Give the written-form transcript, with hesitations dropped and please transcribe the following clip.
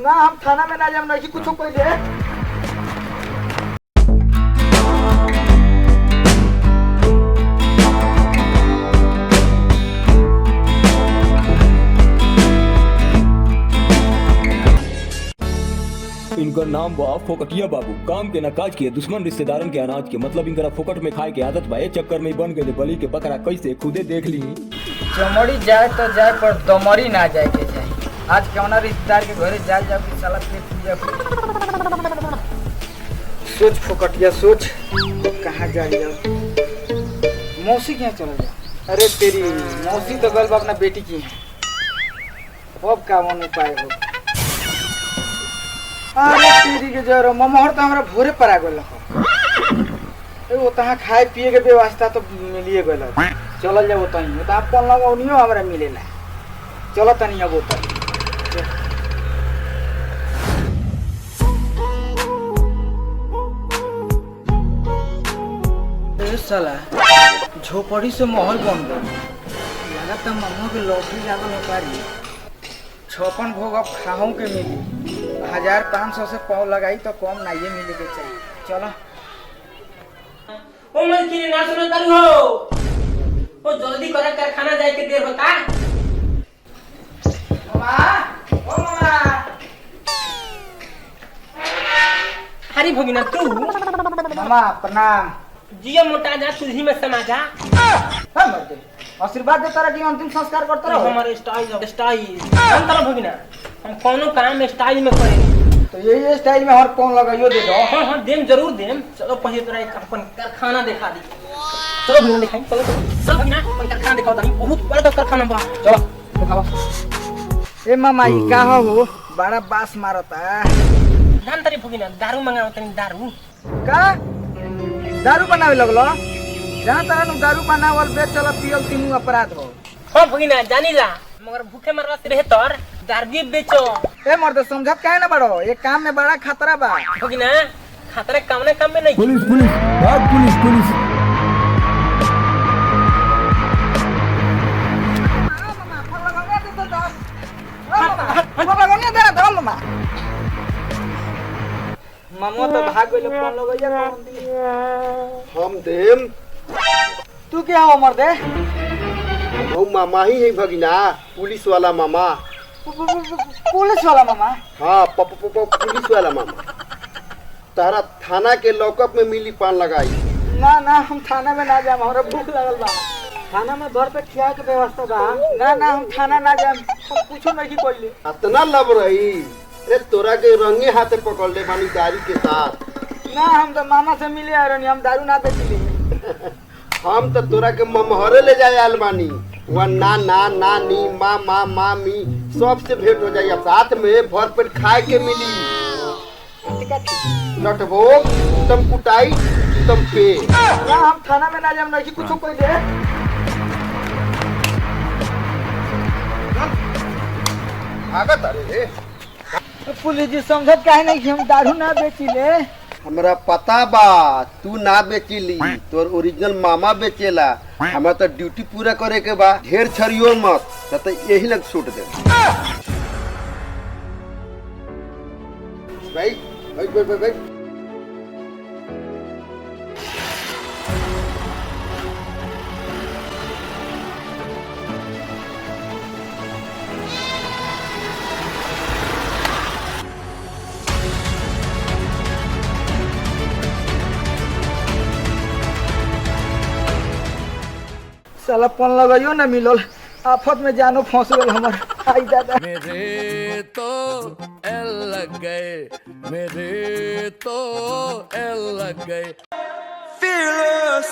ना हम थाना में ना जाम नहीं कुछ कोई दे। इनका नाम बा फोकटिया बाबू, काम के न काज के, दुश्मन रिश्तेदारन के अनाज के, मतलब इनका फोकट में खाए के आदत बा। ए चक्कर में बन गए बलि के बकरा, कैसे खुदे देख ली। चमड़ी जाए तो जाए पर दमड़ी ना जाए के जाए। आज कौना रिश्तेदार के घरे जाए जाओ कि साला पेट पूजा। सोच फोकटिया सोच, कहाँ जाए जाओ। मौसी क्या चला जाए। अरे तेरी मौसी तो गल अपना बेटी की है, अब का मन उपाय हो। अरे तेरी के जरो ममहर तो हमरा भोरे पर आ गेल हो। वो तहाँ खाए पिए के व्यवस्था तो मिलिए गेल। चल जाओ तहीं तो आप पन लगौनियो हमरा मिलेला। चलो तनी अब ऊपर। ए साला झोपड़ी से महल बन गया। लगा तो मम्मा के लॉटरी लागल हो पारी। 56 भोग अब खाऊं के मिली। 1500 से पाव लगाई तो कम ना ये मिले के चाहिए। चलो ओ मैं की ना सुनो करू हो। ओ जल्दी करे कारखाना जाए के देर होता। मामा ओ मामा। हरी भगिना तू मामा प्रणाम। जियो मोटा जा तुझी में समा जा। हां मर्दे आशीर्वाद देता रह कि अंतिम संस्कार करता रहो। हमारे स्टाइल हम तरह भगिना, हम कोनो काम स्टाइल में करें। तो यही स्टाइल में हर कौन लगाइयो दे दो। हां देम जरूर देम। चलो पहले तोरा एक अपन कारखाना दिखा दी। चलो भगिना दिखाई। चलो भगिना अपन कारखाना दिखाओ तानी, बहुत बड़ा कारखाना बा। चलो दिखाओ। ए मामा ई का हो बड़ा बास मारता। जान तारी भगिना दारू मंगाओ तनी। दारू का दारू बनावे लगलो। जहाँ तरह दारू बनावल बेच चल पियल तीनू अपराध हो। हां भगिना जानी ला, मगर भूखे मरला से बेहतर दारू बेचो। ए मर्द समझत काहे ना बड़ो, ये काम में बड़ा खतरा बा। भगिना खतरा कौने काम में नहीं। पुलिस पुलिस भाग, पुलिस पुलिस। मामा तो भाग गइल। फोन लगइया कौन दी। हम देम। तू क्या हो मर्दे। हम मामा ही है भगिना, पुलिस वाला मामा। पुलिस वाला मामा। हाँ पुलिस वाला मामा। तारा थाना के लॉकअप में मिली पान लगाई। ना ना हम थाना में ना जाम, हमरा भूख लगल बा। थाना में भर पे खिया के व्यवस्था बा। ना ना हम थाना ना जाम, हम कुछो नहीं कइले। इतना लब रही। अरे तोरा के रंगे हाथे पकड़ ले बानी दारू के साथ। ना हम तो मामा से मिले आ रहनी, हम दारू ना बेचले। हम तो तोरा के ममहरे ले जाए आल बानी। वहाँ नाना नानी मामा मामी सबसे भेंट हो जाए। साथ में भर पेट खाए के मिली। नटभोग तुम कुटाई तुम पे। ना हम थाना में ना जाम नहीं कुछो कोई दे। भागत अरे रे। पुलिस जी समझत काहे नहीं कि हम दारू ना बेचिले। हमरा पता बा तू ना बेचीली, तोर ओरिजिनल मामा बेचेला। हमरा तो ड्यूटी पूरा करे के बा। ढेर छरियो मत, तो यही लग छूट दे। भाई भाई भाई भाई, भाई। साला पन लगाइयो ना मिलल, आफत में जानो फंस गल हमर। आई दादा मेरे तो एल लग गए, मेरे तो एल लग गए। Fearless